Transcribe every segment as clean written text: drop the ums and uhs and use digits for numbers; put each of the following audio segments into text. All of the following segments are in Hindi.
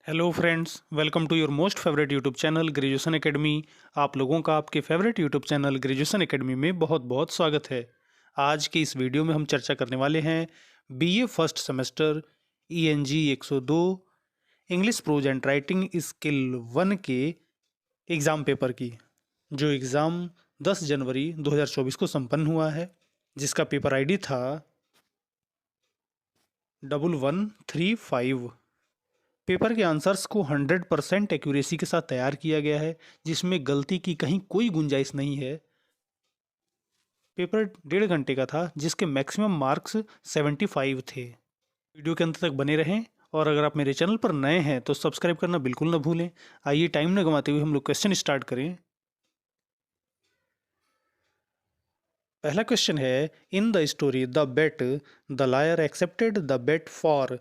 Hello friends, welcome to your most favourite YouTube channel Graduation Academy. आप लोगों का आपके favourite YouTube channel Graduation Academy में बहुत बहुत स्वागत है। आज की इस वीडियो में हम चर्चा करने वाले हैं BA first semester ENG 102 English prose and writing skill 1 के एग्ज़ाम पेपर की, जो एग्ज़ाम 10 जनवरी 2024 को संपन्न हुआ है, जिसका पेपर आईडी था 1135। पेपर के आंसर्स को 100% एक्यूरेसी के साथ तैयार किया गया है, जिसमें गलती की कहीं कोई गुंजाइश नहीं है। पेपर 1.5 घंटे का था, जिसके मैक्सिमम मार्क्स 75 थे। वीडियो के अंत तक बने रहें, और अगर आप मेरे चैनल पर नए हैं तो सब्सक्राइब करना बिल्कुल ना भूलें। आइए टाइम न गंवाते हुए हम लोग क्वेश्चन स्टार्ट करें। पहला क्वेश्चन है, in the story the bet the lawyer accepted the bet for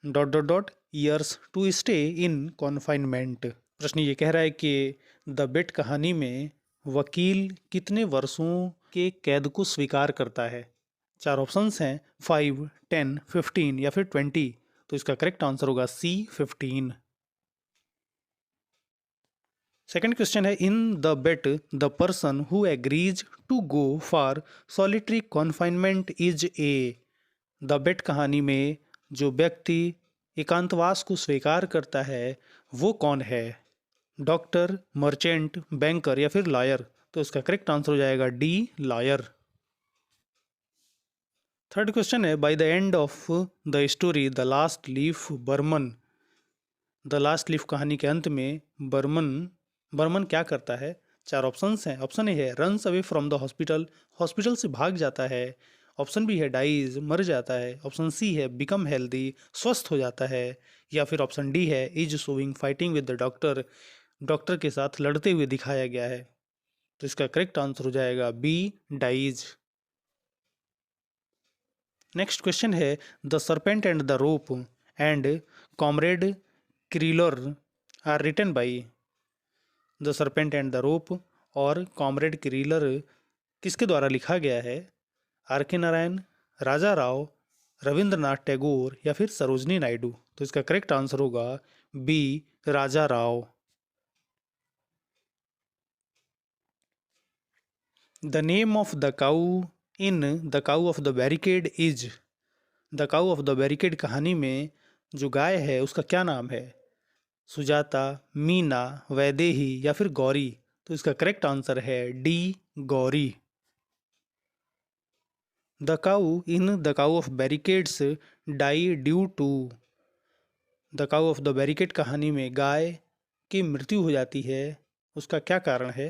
dot dot dot years to stay in confinement. प्रश्न ये कह रहा है कि द बेट कहानी में वकील कितने वर्षों के कैद को स्वीकार करता है। चार ऑप्शंस हैं, 5, 10, 15 या फिर 20। तो इसका करेक्ट आंसर होगा सी, 15। सेकेंड क्वेश्चन है, in the bet the person who agrees to go for solitary confinement is A. The bet कहानी में जो व्यक्ति एकांतवास को स्वीकार करता है वो कौन है। डॉक्टर, मर्चेंट, बैंकर या फिर लॉयर। तो इसका करेक्ट आंसर हो जाएगा डी, लॉयर। थर्ड क्वेश्चन है, by the end of the story the last leaf Behrman. The last leaf कहानी के अंत में बर्मन बर्मन क्या करता है। चार ऑप्शंस हैं। ऑप्शन ए है runs away from the hospital, hospital से भाग जाता है। ऑप्शन बी है डाइज, मर जाता है। ऑप्शन सी है बिकम हेल्दी, स्वस्थ हो जाता है। या फिर ऑप्शन डी है is showing fighting with the doctor, doctor के साथ लड़ते हुए दिखाया गया है। तो इसका करेक्ट आंसर हो जाएगा बी, डाइज। नेक्स्ट क्वेश्चन है, the serpent and the rope and comrade Kreeler are written by. The serpent and the rope और कॉमरेड क्रीलर किसके द्वारा लिखा गया है। आर के नारायण, राजा राव, रविंद्रनाथ टैगोर या फिर सरोजनी नायडू। तो इसका करेक्ट आंसर होगा B, Raja Rao. The name of the cow in the cow of the barricade is. The cow of the barricade कहानी में जो गाय है उसका क्या नाम है। सुजाता, मीना, वैदेही या फिर गौरी। तो इसका करेक्ट आंसर है D, Gauri. The cow in the cow of barricades die due to. The cow of the barricade कहानी में गाय की मृत्यु हो जाती है, उसका क्या कारण है।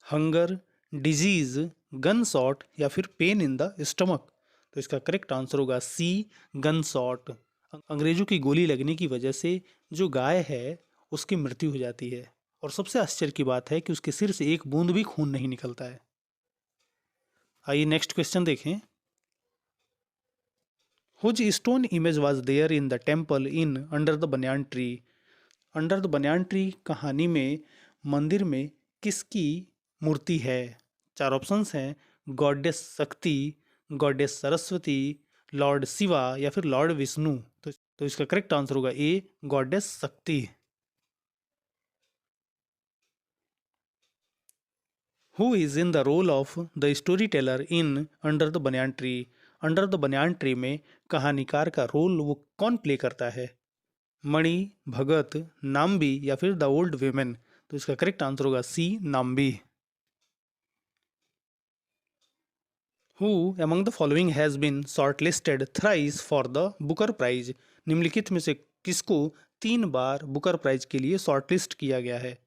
हंगर, डिजीज, गन शॉट या फिर पेन इन द स्टमक। तो इसका करेक्ट आंसर होगा सी, गन शॉट। अंग्रेजों की गोली लगने की वजह से जो गाय है उसकी मृत्यु हो जाती है, और सबसे आश्चर्य की बात है कि उसके सिर से एक बूंद भी खून नहीं निकलता है। आइए नेक्स्ट क्वेश्चन देखें। Whose stone image was there in the temple in under the banyan tree. Under the banyan tree कहानी में मंदिर में किसकी मूर्ति है। चार ऑप्शंस हैं, गॉडेस शक्ति, गॉडेस सरस्वती, लॉर्ड शिवा या फिर लॉर्ड विष्णु। तो इसका करेक्ट आंसर होगा A, goddess Shakti. Who is in the role of the story teller in under the banyan tree. Under the banyan tree में कहानीकार का रोल वो कौन प्ले करता है। मणि, भगत, नाम्बी या फिर द ओल्ड वेमेन। तो इसका करेक्ट आंसर होगा C, Nambi. Who among the following has been shortlisted thrice for the Booker prize. निम्नलिखित में से किसको 3 बार बुकर प्राइज के लिए शॉर्टलिस्ट किया गया है।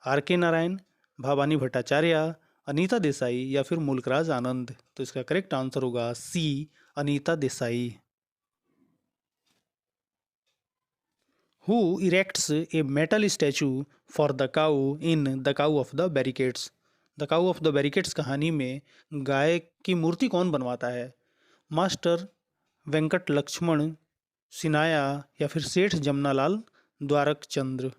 आर के नारायण, भवानी भट्टाचार्य, अनीता देसाई या फिर मुल्कराज आनंद। तो इसका करेक्ट आंसर होगा C, Anita Desai. Who erects a metal statue for the cow in the cow of the barricades. The cow of the barricades कहानी में गाय की मूर्ति कौन बनवाता है। मास्टर वेंकट लक्ष्मण सिनाया या फिर सेठ जमनालाल द्वारक चंद्र।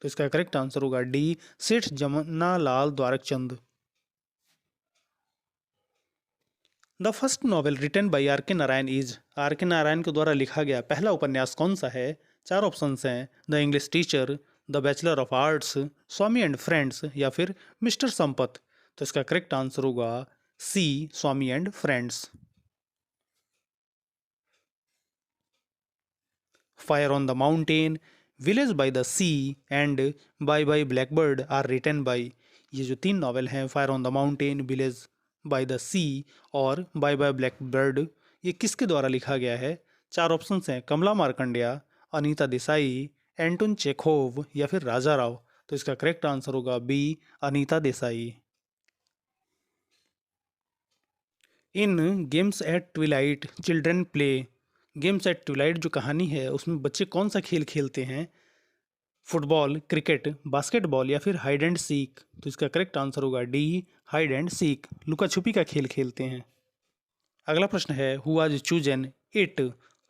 तो इसका करेक्ट आंसर होगा D, Seth Jamnalal Dwarak Chand. The first novel written by R K Narayan is. Are K Narayan के द्वारा लिखा गया पहला उपन्यास कौन सा है। चार ऑप्शंस हैं, the English teacher, the bachelor of arts, Swami and friends या फिर मिस्टर संपत। तो इसका करेक्ट आंसर होगा C, Swami and friends. Fire on the mountain, village by the sea and bye bye blackbird are written by. ये जो तीन नॉवेल हैं, fire on the mountain, village by the sea और बाय बाय ब्लैकबर्ड, ये किसके द्वारा लिखा गया है? चार ऑप्शंस हैं, कमला मार्कंडेया, अनीता देसाई, एंटोन चेखोव या फिर राजा राव। तो इसका करेक्ट आंसर होगा B, Anita Desai. In games at twilight children play, games at twilight जो कहानी है उसमें बच्चे कौन सा खेल खेलते हैं? फुटबॉल, क्रिकेट, बास्केटबॉल या फिर हाइड एंड सीक। तो इसका करेक्ट आंसर होगा डी, हाइड एंड सीक, लुका छुपी का खेल खेलते हैं। अगला प्रश्न है, who was chosen it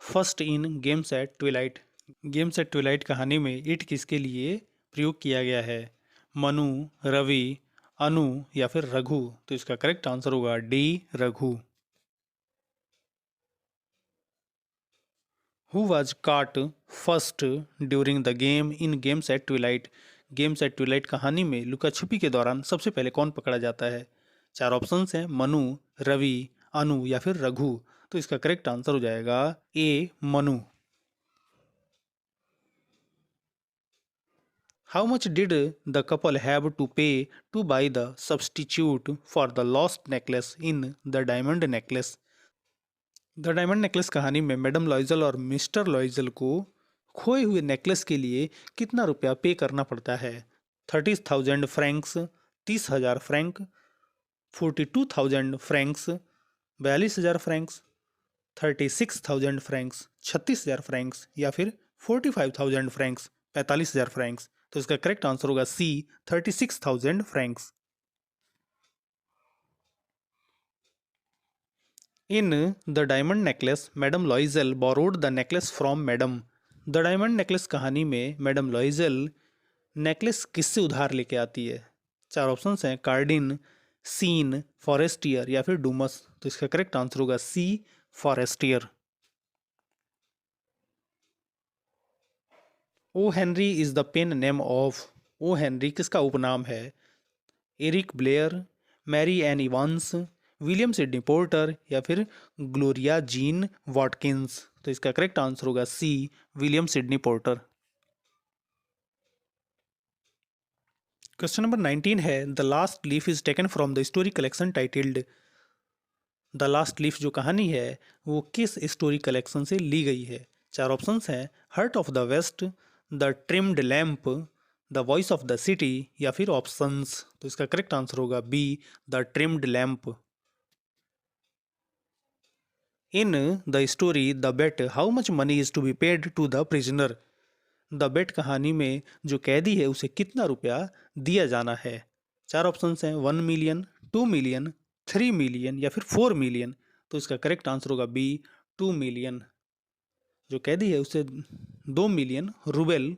first in games at twilight. Games at twilight कहानी में इट किसके लिए प्रयोग किया गया है? मनु, रवि, अनु या फिर रघु। तो इसका करेक्ट आंसर होगा डी, रघु। हु वाज काट first during the game in games at twilight. Games at twilight कहानी में लुका छुपी के दौरान सबसे पहले कौन पकड़ा जाता है? चार ऑप्शंस हैं, मनु, रवि, अनु या फिर रघु। तो इसका करेक्ट आंसर हो जाएगा A, Manu. How much did the couple have to pay to buy the substitute for the lost necklace in the diamond necklace. The diamond necklace कहानी में मैडम लॉइजल और मिस्टर लॉइजल को खोए हुए नेकलेस के लिए कितना रुपया पे करना पड़ता है? 30,000 Franks, 30,000 Frank, 42,000 Franks, 42,000 Franks, 36,000 Franks, 36,000 Franks या फिर 45,000 फ्रैंक्स, 45,000 फ्रैंक्स। तो इसका करेक्ट आंसर होगा सी, 36,000 Franks. In the diamond necklace madam लॉइजल borrowed the necklace from madam. The diamond necklace कहानी में मैडम लॉइजल नेकलेस किससे उधार लेके आती है? चार ऑप्शंस हैं, कार्डिन, सीन, फॉरेस्टियर या फिर डूमस। तो इसका करेक्ट आंसर होगा C, Forestier. O Henry is the pen name of. O Henry किसका उपनाम है? Eric Blair, Mary Ann Evans, William Sydney Porter या फिर ग्लोरिया जीन वॉटकिंस। तो इसका करेक्ट आंसर होगा C, William Sydney Porter. Question number 19 है, the last leaf is taken from the story collection titled. The last leaf जो कहानी है वो किस स्टोरी कलेक्शन से ली गई है? चार ऑप्शंस हैं, heart of the west, the trimmed lamp, the voice of the city या फिर ऑप्शंस। तो इसका करेक्ट आंसर होगा B, the trimmed lamp. In the story the bet how much money is to be paid to the prisoner. The bet कहानी में जो कैदी है उसे कितना रुपया दिया जाना है? चार ऑप्शंस हैं, 1 मिलियन, 2 मिलियन, 3 मिलियन या फिर 4 मिलियन। तो इसका करेक्ट आंसर होगा बी, 2 मिलियन। जो कैदी है उसे 2 मिलियन रूबेल,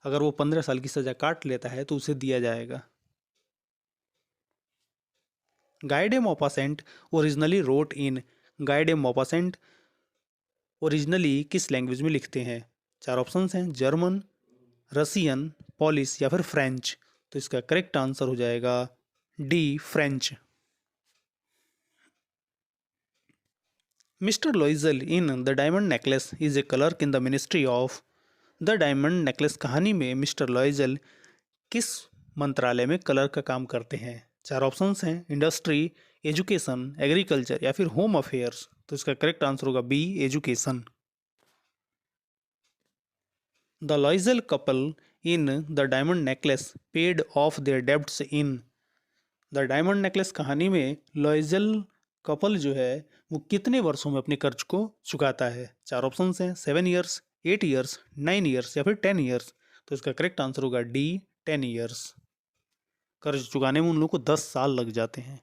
अगर वो 15 साल की सजा काट लेता है तो उसे दिया जाएगा। Guy de Maupassant originally wrote in. Guy de Maupassant originally किस लैंग्वेज में लिखते हैं? चार ऑप्शंस हैं, जर्मन, रसियन, पॉलिश या फिर फ्रेंच। तो इसका करेक्ट आंसर हो जाएगा D, French. Mister लॉइजल in the diamond necklace is a clerk in the ministry of. The diamond necklace कहानी में मिस्टर लॉइजल किस मंत्रालय में क्लर्क का काम करते हैं? चार ऑप्शंस हैं, इंडस्ट्री, एजुकेशन, एग्रीकल्चर या फिर होम अफेयर्स। तो इसका करेक्ट आंसर होगा B, education. The Loisel couple in the diamond necklace paid off their debts in. The diamond necklace कहानी में लॉइजल कपल जो है वो कितने वर्षों में अपने कर्ज को चुकाता है? चार ऑप्शंस हैं, 7 ईयर्स, 8 ईयर्स, 9 ईयर्स या फिर 10 ईयर्स। तो इसका करेक्ट आंसर होगा डी, 10 ईयर्स। कर्ज चुकाने में उन लोगों को 10 साल लग जाते हैं।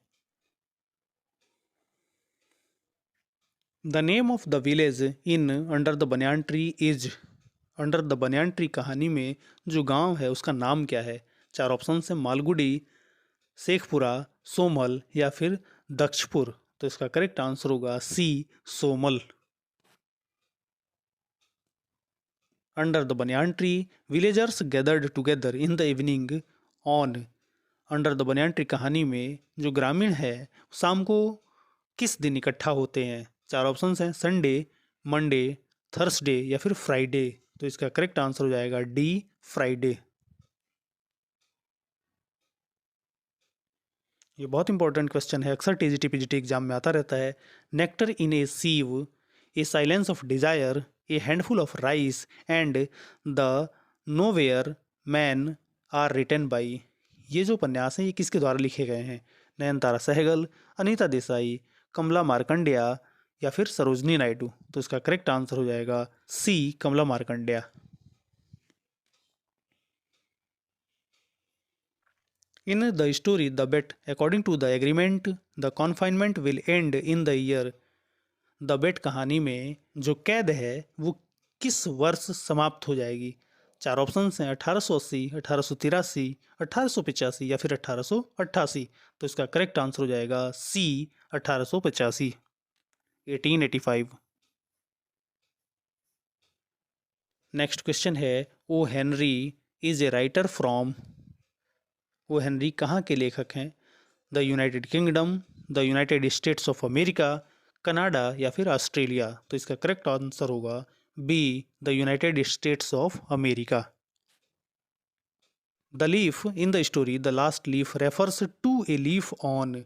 The name of the village in under the banyan tree is. Under the banyan tree कहानी में जो गांव है उसका नाम क्या है? चार ऑप्शन हैं, मालगुडी, शेखपुरा, सोमल या फिर दक्षपुर। तो इसका करेक्ट आंसर होगा सी, सोमल। Under the banyan tree villagers gathered together in the evening on. Under the banyan tree कहानी में जो ग्रामीण है शाम को किस दिन इकट्ठा होते हैं? चार ऑप्शंस हैं, संडे, मंडे, थर्सडे या फिर फ्राइडे। तो इसका करेक्ट आंसर हो जाएगा डी, फ्राइडे। ये बहुत इंपॉर्टेंट क्वेश्चन है, अक्सर टीजीटी पीजीटी एग्जाम में आता रहता है। Nectar in a sieve, a silence of desire, a handful of rice and the nowhere man are written by. ये जो उपन्यास हैं ये किसके द्वारा लिखे गए हैं? नयनतारा सहगल, अनीता देसाई, कमला मार्कंडेया या फिर सरोजनी नायडू। तो इसका करेक्ट आंसर हो जाएगा C, Kamala Markandeya. In the story The Bet, according to the agreement, the confinement will end in the year। The bet कहानी में जो कैद है वो किस वर्ष समाप्त हो जाएगी? चार ऑप्शंस हैं, 1880, 1883, 1885 या फिर 1888। तो इसका करेक्ट आंसर हो जाएगा सी, 1885, 1885। नेक्स्ट क्वेश्चन है, O Henry is a writer from. O Henry कहाँ के लेखक हैं? The United Kingdom, the United States of America, Canada या फिर ऑस्ट्रेलिया। तो इसका करेक्ट आंसर होगा B, the United States of America. The leaf in the story the last leaf refers to a leaf on.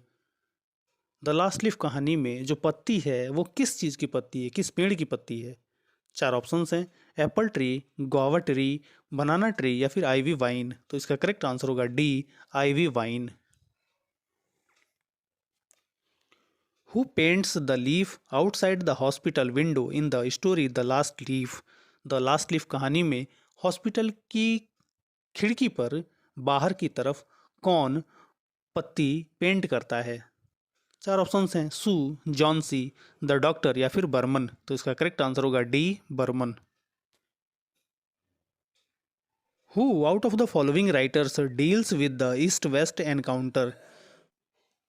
The last leaf कहानी में जो पत्ती है वो किस चीज़ की पत्ती है, किस पेड़ की पत्ती है? चार ऑप्शंस हैं, apple tree, guava tree, banana tree या फिर आईवी वाइन। तो इसका करेक्ट आंसर होगा D, ivy vine. Who paints the leaf outside the hospital window in the story The Last Leaf? The Last Leaf कहानी में हॉस्पिटल की खिड़की पर बाहर की तरफ कौन पत्ती पेंट करता है? चार ऑप्शंस हैं, सू, जॉनसी, द डॉक्टर या फिर बर्मन। तो इसका करेक्ट आंसर होगा D, Behrman. Who out of the following writers deals with the East West encounter?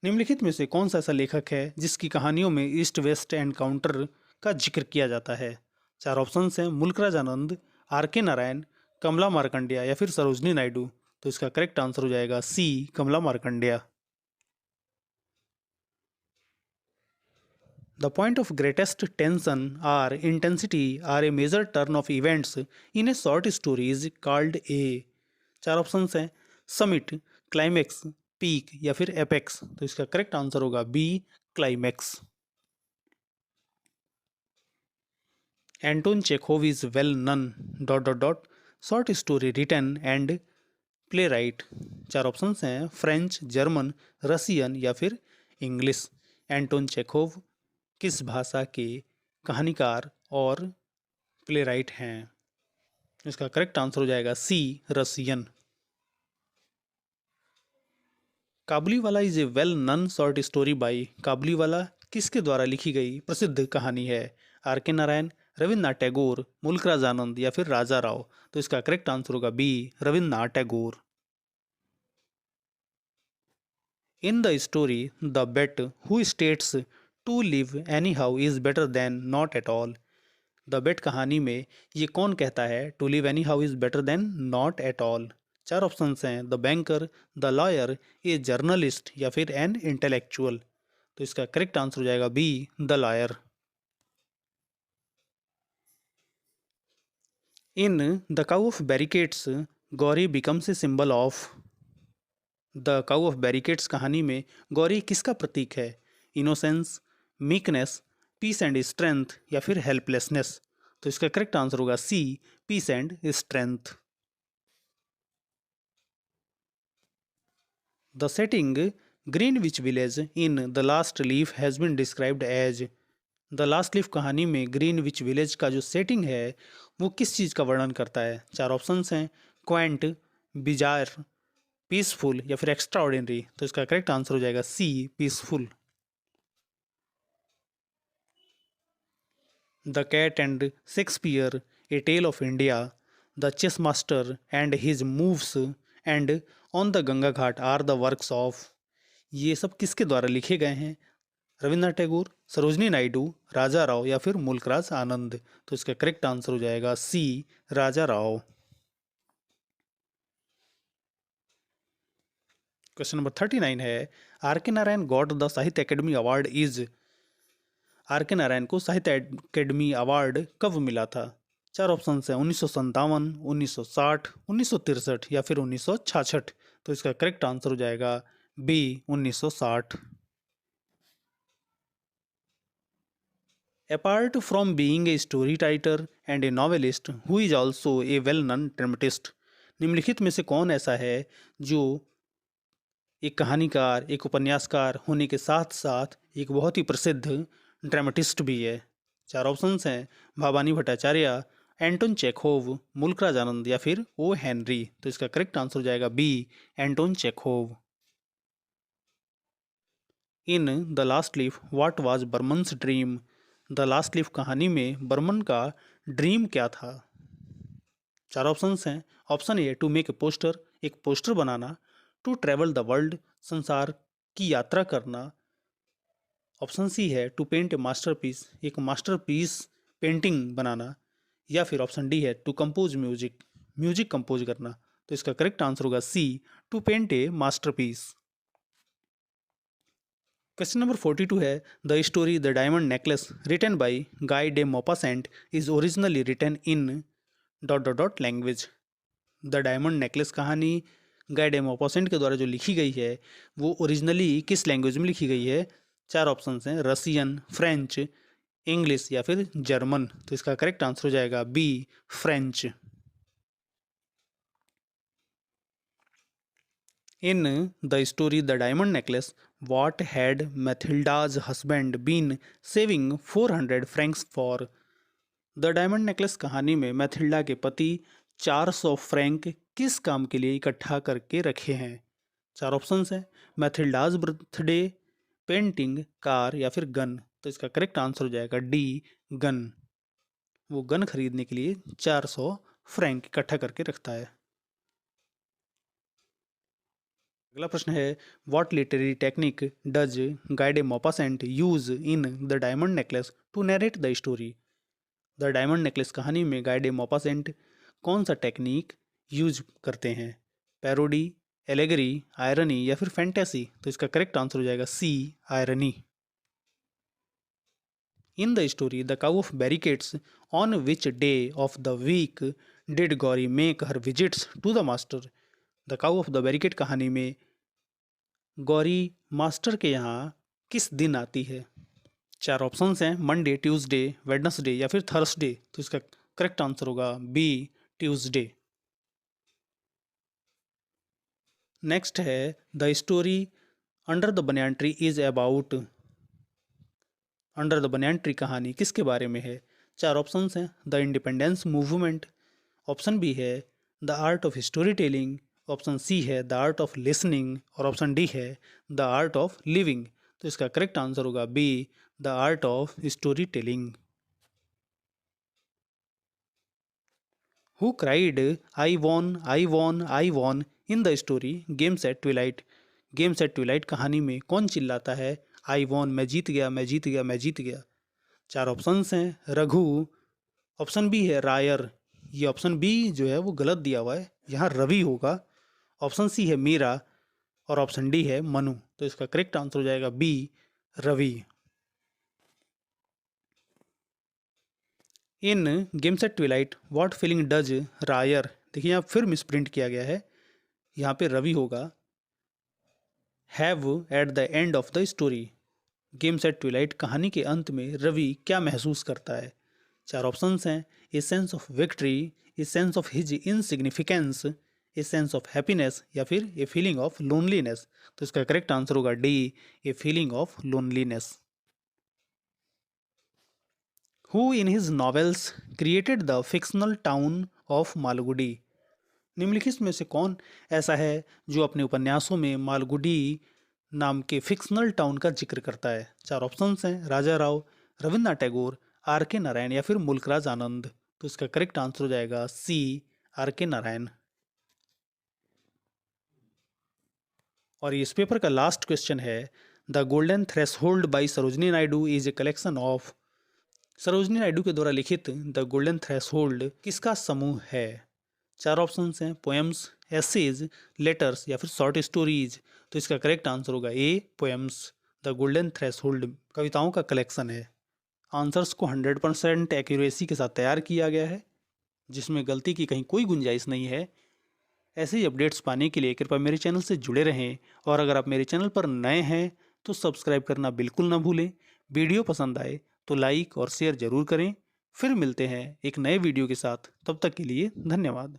निम्नलिखित में से कौन सा ऐसा लेखक है जिसकी कहानियों में ईस्ट वेस्ट एनकाउंटर का जिक्र किया जाता है? चार ऑप्शंस हैं, मुल्कराज आनंद, आर के नारायण, कमला मार्कंडेया या फिर सरोजनी नायडू। तो इसका करेक्ट आंसर हो जाएगा C, Kamala Markandaya. The point of greatest tension or intensity or a major turn of events in a short story is called a. चार ऑप्शंस हैं, समिट, क्लाइमेक्स, पीक या फिर एपेक्स। तो इसका करेक्ट आंसर होगा B, climax. Anton Chekhov is well known dot dot dot short story written and playwright. चार ऑप्शंस हैं, फ्रेंच, जर्मन, रसियन या फिर इंग्लिश। एंटोन चेखोव किस भाषा के कहानीकार और प्ले राइट हैं? इसका करेक्ट आंसर हो जाएगा C, Russian. Kabuliwala is a well known short story by. Kabuliwala किसके द्वारा लिखी गई प्रसिद्ध कहानी है? आर के नारायण, रविन्द्रनाथ टैगोर, मुल्कराज आनंद या फिर राजा राव। तो इसका करेक्ट आंसर होगा B, Rabindranath Tagore. In the story the bet who states to live anyhow is better than not at all. The bet कहानी में ये कौन कहता है to live anyhow is better than not at all? चार ऑप्शंस हैं, the banker, the lawyer, a journalist या फिर एन इंटेलेक्चुअल। तो इसका करेक्ट आंसर हो जाएगा B, the lawyer. In the cow of barricades Gauri becomes a symbol of. The cow of barricades कहानी में गौरी किसका प्रतीक है? Innocence, meekness, peace and strength या फिर हेल्पलेसनेस। तो इसका करेक्ट आंसर होगा C, peace and strength. The setting Greenwich village in the last leaf has been described as. The last leaf कहानी में ग्रीनविच विलेज का जो सेटिंग है वो किस चीज़ का वर्णन करता है? चार ऑप्शंस हैं, क्वांट, बिजार, पीसफुल या फिर एक्स्ट्रा ऑर्डिनरी। तो इसका करेक्ट आंसर हो जाएगा C, peaceful. The cat and Shakespeare, a tale of India, the chess master and his moves and on the Ganga ghat are the works of. ये सब किसके द्वारा लिखे गए हैं? रविन्द्रनाथ टैगोर, सरोजनी नायडू, राजा राव या फिर मुल्कराज आनंद। तो इसका करेक्ट आंसर हो जाएगा सी, राजा राव। क्वेश्चन नंबर 39 है, are K Narayan got the साहित्य academy award is. Are K Narayan को साहित्य अकेडमी अवार्ड कब मिला था? चार ऑप्शन है, 1957, 1960, 1963 या फिर 1966। तो इसका करेक्ट आंसर हो जाएगा B, 1960। Apart from being a story writer and a novelist who is also a well known dramatist. निम्नलिखित में से कौन ऐसा है जो एक कहानीकार, एक उपन्यासकार होने के साथ साथ एक बहुत ही प्रसिद्ध ड्रामेटिस्ट भी है? चार ऑप्शंस हैं, भवानी भट्टाचार्य, एंटोन चेखोव, मुल्कराज आनंद या फिर ओ हेनरी। तो इसका करेक्ट आंसर हो जाएगा B, Anton Chekhov. In the last leaf what was Behrman's dream. The last leaf कहानी में बर्मन का ड्रीम क्या था? चार ऑप्शंस हैं, option A to make a poster, एक पोस्टर बनाना, टू ट्रेवल द वर्ल्ड, संसार की यात्रा करना, ऑप्शन सी है टू पेंट ए मास्टरपीस, एक मास्टरपीस पेंटिंग बनाना, या फिर ऑप्शन डी है to compose music, music compose करना। तो इसका करेक्ट आंसर होगा C, to paint a masterpiece. Question number 42 है, the story the diamond necklace written by Guy de Maupassant is originally written in dot dot dot language. The diamond necklace कहानी गाय डे मोपासेंट के द्वारा जो लिखी गई है वो ओरिजिनली किस लैंग्वेज में लिखी गई है? चार ऑप्शन हैं, रसियन, फ्रेंच, इंग्लिश या फिर जर्मन। तो इसका करेक्ट आंसर हो जाएगा B, French. In the story the diamond necklace what had Mathilde's husband been saving 400 francs for. The diamond necklace कहानी में मैथिल्डा के पति 400 फ्रैंक किस काम के लिए इकट्ठा करके रखे हैं? चार ऑप्शंस हैं, मैथिल्डाज बर्थडे, पेंटिंग, कार या फिर गन। तो इसका करेक्ट आंसर हो जाएगा डी, गन। वो गन खरीदने के लिए 400 फ्रैंक इकट्ठा करके रखता है। अगला प्रश्न है, what literary technique does Guy de Maupassant use in the diamond necklace to narrate the story. The diamond necklace कहानी में गाय डे मॉपासेंट कौन सा टेक्निक यूज करते हैं? पैरोडी, एलेगरी, आयरनी या फिर फैंटेसी। तो इसका करेक्ट आंसर हो जाएगा C, irony. In the story the cow of barricades on which day of the week did Gauri make her visits to the master. The cow of the barricade कहानी में गौरी मास्टर के यहाँ किस दिन आती है? चार ऑप्शंस हैं, मंडे, ट्यूसडे, वेडनेसडे या फिर थर्सडे। तो इसका करेक्ट आंसर होगा बी, ट्यूसडे। नेक्स्ट है, the story under the banyan tree is about. Under the banyan tree कहानी किसके बारे में है? चार ऑप्शंस हैं, the independence movement, option B है the art of storytelling, option C है द आर्ट ऑफ लिसनिंग और ऑप्शन डी है द आर्ट ऑफ लिविंग। तो इसका करेक्ट आंसर होगा B, the art of storytelling. Who cried I won I won I won in the story games at twilight. Games at twilight कहानी में कौन चिल्लाता है आई वॉन, मैं जीत गया, मैं जीत गया, मैं जीत गया? चार ऑप्शंस हैं, रघु, ऑप्शन बी है रायर, ये ऑप्शन बी जो है वो गलत दिया हुआ है, यहाँ रवि होगा, ऑप्शन सी है मीरा और ऑप्शन डी है मनु। तो इसका करेक्ट आंसर हो जाएगा B, Ravi. In games at twilight what feeling does रायर। देखिए यहाँ फिर मिसप्रिंट किया गया है, यहाँ पे रवि होगा। Have at the end of the story, games at twilight कहानी के अंत में रवि क्या महसूस करता है? चार ऑप्शंस हैं, a sense of victory, a sense of his insignificance, a sense of happiness या फिर ए फीलिंग ऑफ लोनलीनेस। तो इसका करेक्ट आंसर होगा D, a feeling of loneliness. Who in his novels created the fictional town of Malgudi. निम्नलिखित में से कौन ऐसा है जो अपने उपन्यासों में मालगुडी नाम के फिक्शनल टाउन का जिक्र करता है? चार ऑप्शंस हैं, राजा राव, रविन्द्रनाथ टैगोर, आर के नारायण या फिर मुल्कराज आनंद। तो इसका करेक्ट आंसर हो जाएगा सी, आर के नारायण। और इस पेपर का लास्ट क्वेश्चन है, the golden threshold by Sarojini Naidu is a collection of. Sarojini Naidu के द्वारा लिखित द गोल्डन थ्रेशोल्ड किसका समूह है? चार ऑप्शंस हैं, पोएम्स, एसेज, लेटर्स या फिर शॉर्ट स्टोरीज। तो इसका करेक्ट आंसर होगा ए, पोएम्स। द गोल्डन थ्रेशोल्ड कविताओं का कलेक्शन है। आंसर्स को 100% एक्यूरेसी के साथ तैयार किया गया है, जिसमें गलती की कहीं कोई गुंजाइश नहीं है। ऐसे ही अपडेट्स पाने के लिए कृपया मेरे चैनल से जुड़े रहें, और अगर आप मेरे चैनल पर नए हैं तो सब्सक्राइब करना बिल्कुल ना भूलें। वीडियो पसंद आए तो लाइक और शेयर ज़रूर करें। फिर मिलते हैं एक नए वीडियो के साथ, तब तक के लिए धन्यवाद।